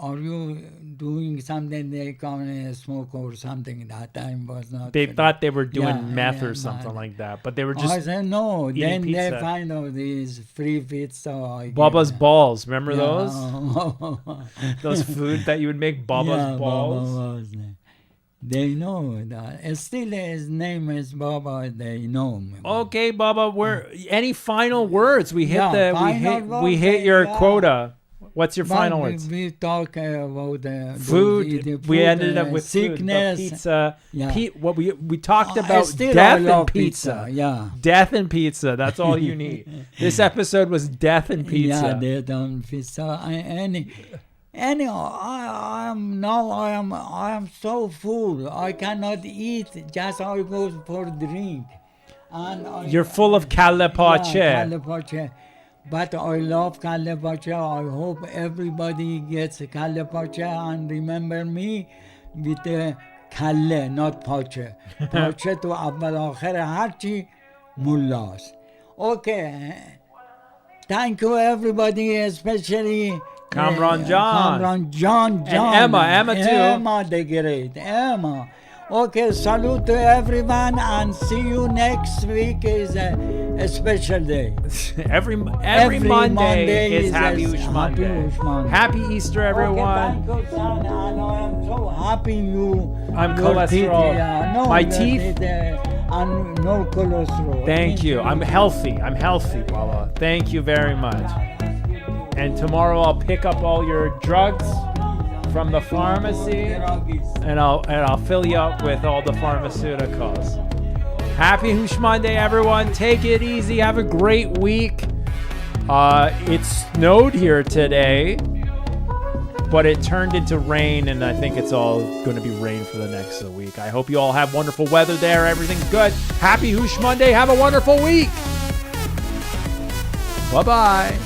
Are you doing something they come and smoke or something? That time was not. They thought they were doing meth or but something like that, but they were I just said no. Then pizza. they find out these free pizza. Bubba's balls. Remember those? those? Those food that you would make Bubba's balls? They know that. Still, his name is Baba. They know him. Okay, Bubba. Any final words? We hit Yeah, we hit your quota. What's your final But words? we talk about Food. the We ended up with sickness. food, pizza. Yeah. What we talked I about still death love and pizza. Yeah. Death and pizza. That's all you need. This episode was death and pizza. Yeah, they don't pizza. Anyhow, I am so full. I cannot eat. Just I go for drink. And You're full of calle pace. Yeah, calle pace. But I love calle pace. I hope everybody gets calle pace and remember me with calle, not pace. Pace to اول آخر هرچی ملاست. Okay. Thank you everybody, especially Kamran John. Kamran John. And Emma too. Emma the great. Emma. Okay, salute to everyone and see you next week is a special day. every Monday is Happy Houshmonday. Happy Easter, everyone. Okay, thank you, son, and I am so happy I'm your cholesterol. Teeth, My your teeth? and no cholesterol. Thank you. I'm healthy, Baba. Thank you very much. And tomorrow I'll pick up all your drugs from the pharmacy, and I'll fill you up with all the pharmaceuticals. Happy Houshmonday, everyone. Take it easy. Have a great week. It snowed here today, but it turned into rain, and I think it's all going to be rain for the next week. I hope you all have wonderful weather there. Everything's good. Happy Houshmonday. Have a wonderful week. Bye-bye.